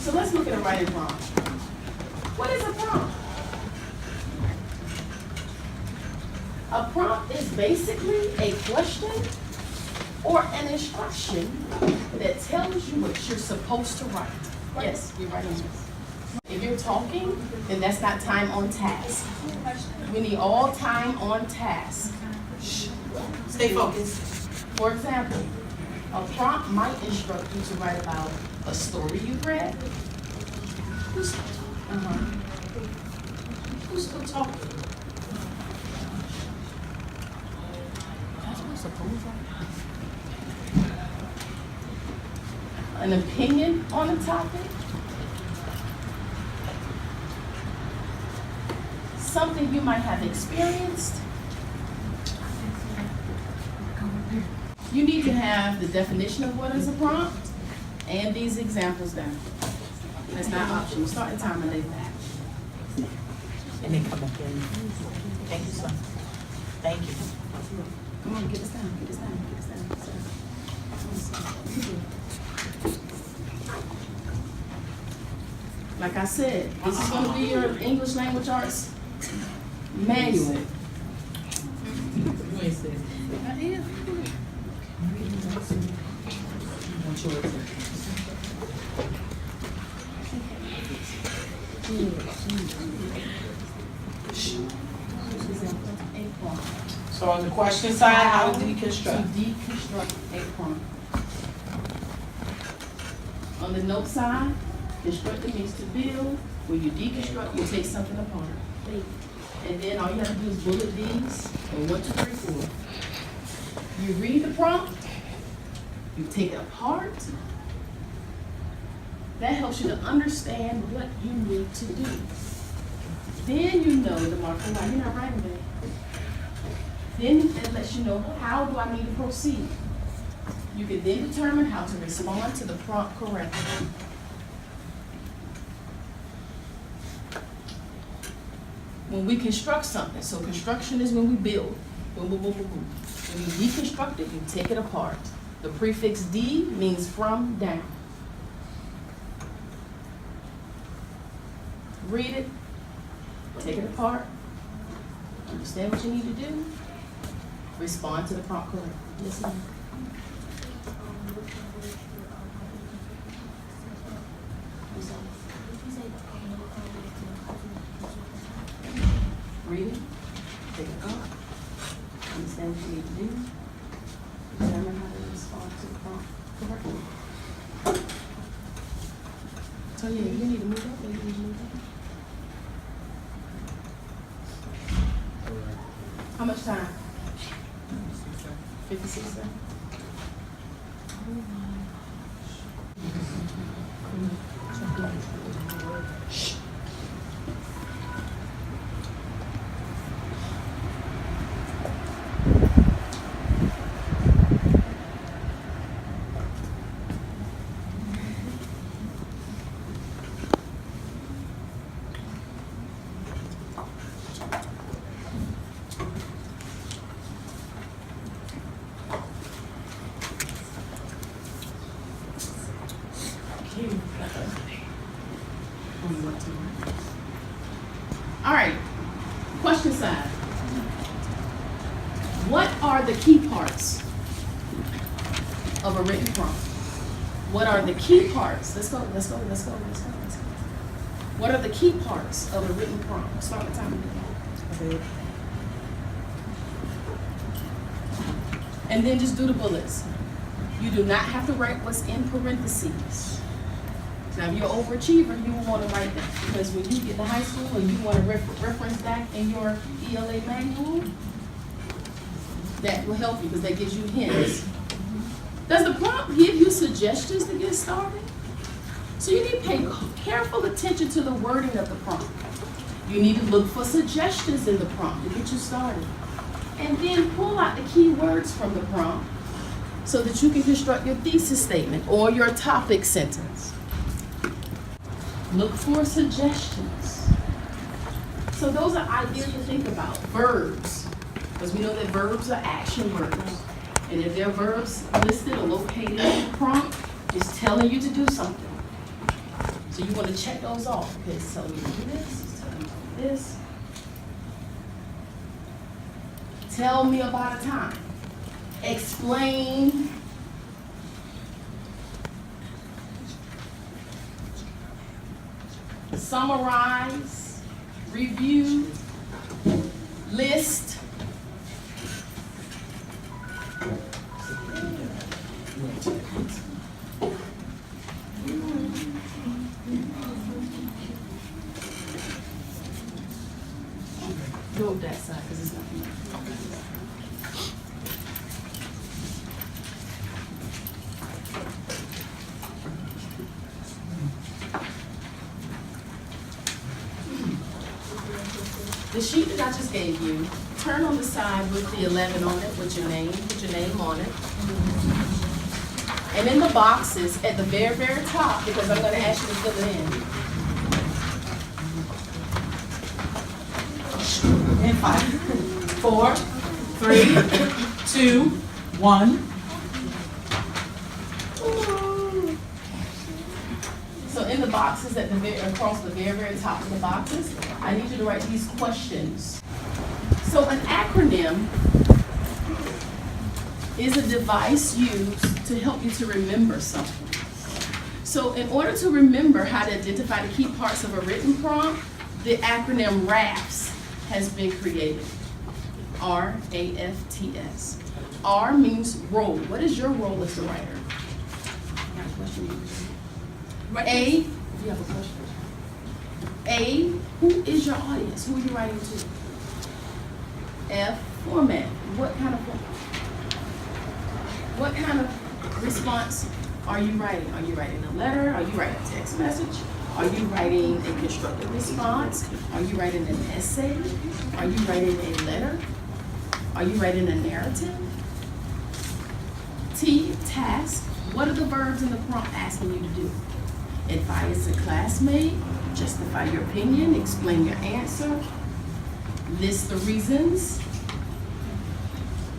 So let's look at a writing prompt. What is a prompt? A prompt is basically a question or an instruction that tells you what you're supposed to write. Yes, you're writing this. If you're talking, then that's not time on task. We need all time on task. Stay focused. For example, a prompt might instruct you to write about a story you've read. Who's still talking? That's what I suppose. An opinion on a topic. Something you might have experienced. You need to have the definition of what is a prompt and these examples down. That's not optional. Start the timer later. And then come back in. Thank you, son. Thank you. Come on, get this down, get this down, get this down. Like I said, this is going to be your English language arts manual. You ain't said it. Want yours. So on the question side, how to To deconstruct? deconstruct a prompt. On the note side, constructing means to build. When you deconstruct, you take something apart. And then all you have to do is bullet these, or 1, 2, 3, 4. You read the prompt, you take it apart. That helps you to understand what you need to do. Then you know the marker line. You're not writing that. Then it lets you know, how do I need to proceed? You can then determine how to respond to the prompt correctly. When we construct something, so construction is when we build. Boom, boom, boom, boom, boom. When you deconstruct it, you take it apart. The prefix D means from, down. Read it, take it apart, understand what you need to do, respond to the prompt correctly. Yes, ma'am. Read it, take it up, understand what you need to do, determine how to respond to the prompt correctly. So yeah, you need to move up, baby, you need to move up. How much time? 56 seconds. Shh. All right, question side. What are the key parts of a written prompt? What are the key parts? Let's go. What are the key parts of a written prompt? Start with time. And then just do the bullets. You do not have to write what's in parentheses. Now, if you're an overachiever, you will want to write that, because when you get to high school and you want to reference back in your ELA manual, that will help you because that gives you hints. Does the prompt give you suggestions to get started? So you need to pay careful attention to the wording of the prompt. You need to look for suggestions in the prompt to get you started. And then pull out the key words from the prompt so that you can construct your thesis statement or your topic sentence. Look for suggestions. So those are ideas to think about. Verbs, because we know that verbs are action words. And if there are verbs listed or located in the prompt, it's telling you to do something. So you want to check those off. Okay, it's telling me to do this, it's telling me to do this. Tell me about a time. Explain. Summarize. Review. List. Go that side because it's not. The sheet that I just gave you, turn on the side with the 11 on it, with your name, put your name on it. And in the boxes at the very, very top, because I'm gonna ask you to fill it in. And 5, 4, 3, 2, 1. So in the boxes at the across the very, very top of the boxes, I need you to write these questions. So an acronym is a device used to help you to remember something. So in order to remember how to identify the key parts of a written prompt, the acronym RAFTS has been created. R-A-F-T-S. R means role. What is your role as the writer? Got a question? A, if you have a question. A, who is your audience? Who are you writing to? F, format. What kind of response are you writing? Are you writing a letter? Are you writing a text message? Are you writing a constructive response? Are you writing an essay? Are you writing a letter? Are you writing a narrative? T, task. What are the verbs in the prompt asking you to do? Advise a classmate, justify your opinion, explain your answer, list the reasons.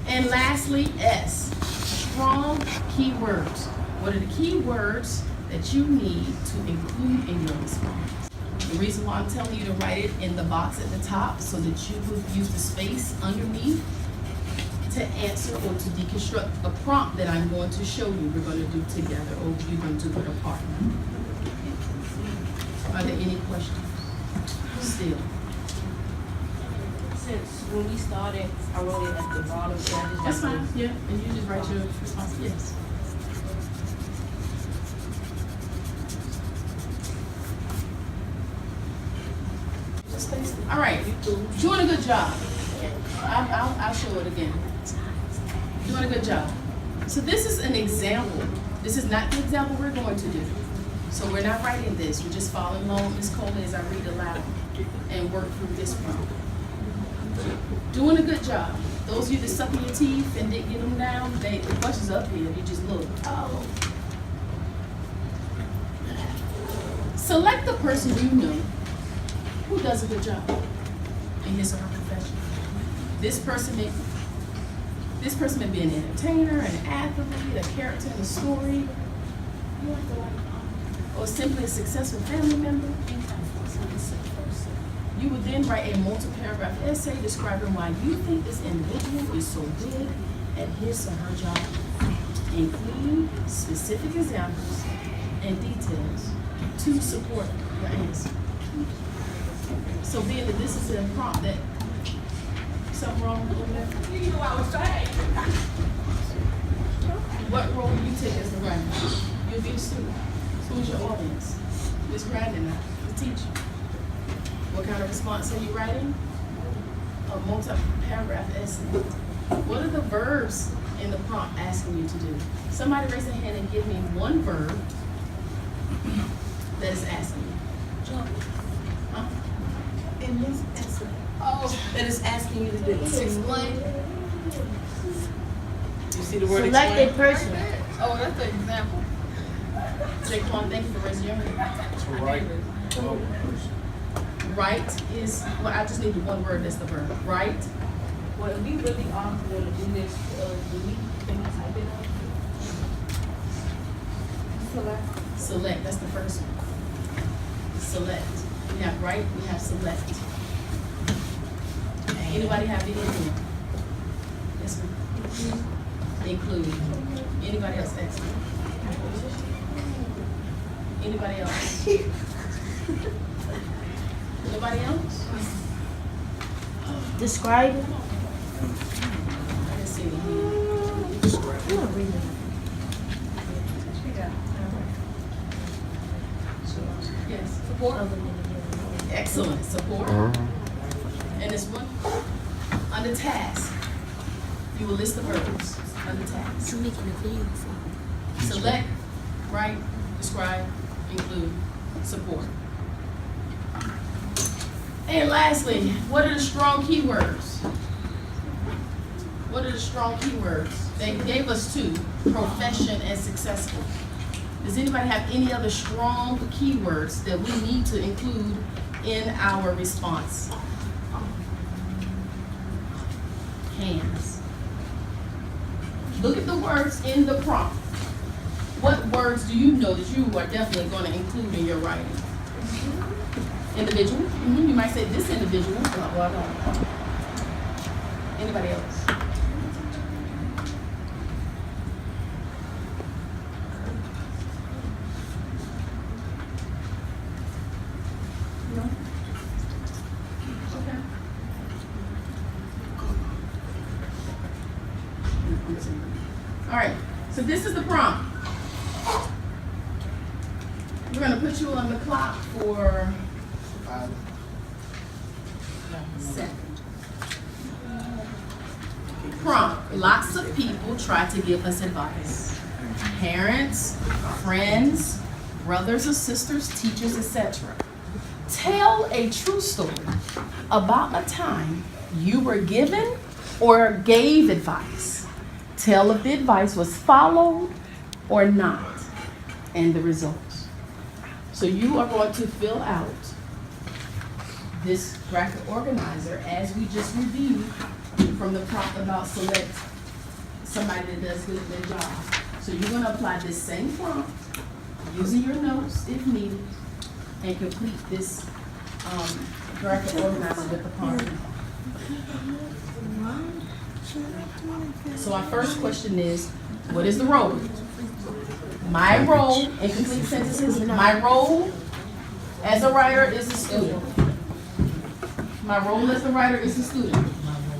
And lastly, S, strong keywords. What are the keywords that you need to include in your response? The reason why I'm telling you to write it in the box at the top so that you will use the space underneath to answer or to deconstruct a prompt that I'm going to show you we're going to do together, or you're going to do it apart. Are there any questions? Still. Since when we started, I wrote it at the bottom. So I just That's fine, yeah, and you just write your response, yes. All right, doing a good job. I'll show it again. Doing a good job. So this is an example. This is not the example we're going to do. So we're not writing this. We're just following along Ms. Coley as I read aloud and work through this prompt. Doing a good job. Those of you that suck in your teeth and didn't get them down, the question's up here. You just look. Oh. Select the person you know who does a good job in his or her profession. This person may be an entertainer, an athlete, a character in a story, or simply a successful family member. You would then write a multi-paragraph essay describing why you think this individual is so good at his or her job. Include specific examples and details to support your answer. So being that this is a prompt that, something wrong over there? You know I was trying. What role will you take as the writer? You'll be a student. Who's your audience? Ms. Radden, the teacher. What kind of response are you writing? A multi-paragraph essay. What are the verbs in the prompt asking you to do? Somebody raise their hand and give me one verb that is asking you. Jump. Huh? In this essay. Oh, that is asking you to do. Explain. You see the word Select a explain? person. Oh, that's an example. Jaquan, thank you for raising your hand. To write. Right is, well, I just need one word that's the verb. Right. Well, if we really are going to do this, do we can we type it up? Select. Select, that's the first one. select. We have write, we have select. Anybody have any more? Yes, ma'am. Include. Anybody else? Excellent. Anybody else? Nobody else? Describe. I didn't see any. Yes. Support. Excellent. Support. And this one, under task, you will list the verbs under task. You're making a video for. Select, write, describe, include, support. And lastly, what are the strong keywords? What are the strong keywords? They gave us two, profession and successful. Does anybody have any other strong keywords that we need to include in our response? Hands. Look at the words in the prompt. What words do you know that you are definitely going to include in your writing? Individual. You might say this individual. Blah, blah, blah. Anybody else? No? Okay. All right. So this is the prompt. We're going to put you on the clock for 7. Prompt. Lots of people try to give us advice. Parents, friends, brothers or sisters, teachers, etc. Tell a true story about a time you were given or gave advice. Tell if the advice was followed or not, and the results. So you are going to fill out this bracket organizer as we just reviewed from the prompt about select somebody that does good at their job. So you're going to apply this same prompt using your notes if needed and complete this bracket organizer with the prompt. So our first question is, what is the role? My role in complete sentences, my role as a writer is a student. My role as the writer is a student.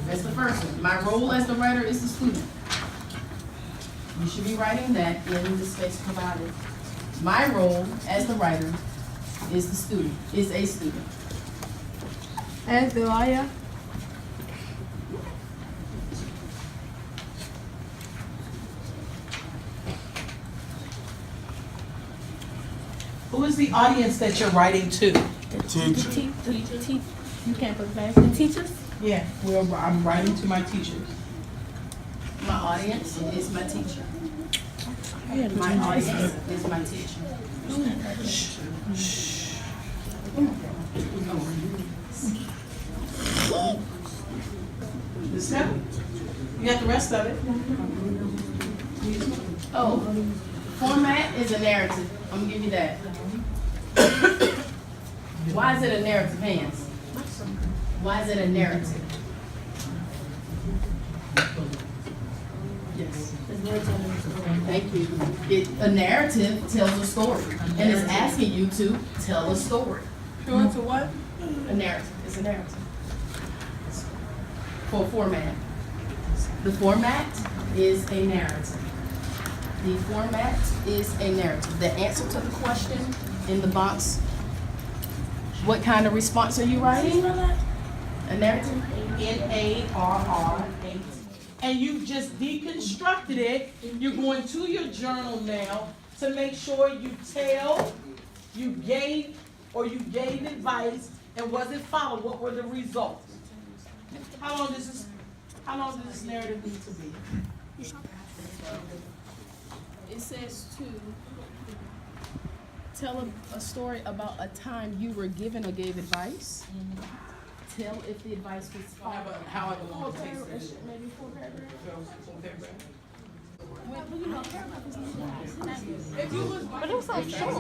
That's the first one. My role as the writer is a student. You should be writing that in the space provided. My role as the writer is the student, is a student. As the liar. Who is the audience that you're writing to? Teacher. You can't put class. The teachers? Yeah, well, I'm writing to my teachers. My audience is my teacher. My audience is my teacher. The seven? You got the rest of it? Oh, format is a narrative. I'm gonna give you that. Why is it a narrative, Hans? Why is it a narrative? Yes. Thank you. A narrative tells a story, and it's asking you to tell a story. Sure to what? A narrative. It's a narrative. For format. The format is a narrative. The format is a narrative. The answer to the question in the box, what kind of response are you writing? A narrative? N-A-R-R-A-T. And you've just deconstructed it. You're going to your journal now to make sure you tell, you gave advice, and was it followed? What were the results? How long does this narrative need to be? It says to tell a story about a time you were given or gave advice. Tell if the advice was followed. However long it takes to do it. Maybe 4 paragraphs. Full paragraph? Well, you know, paragraph is not. If you was But it was so short.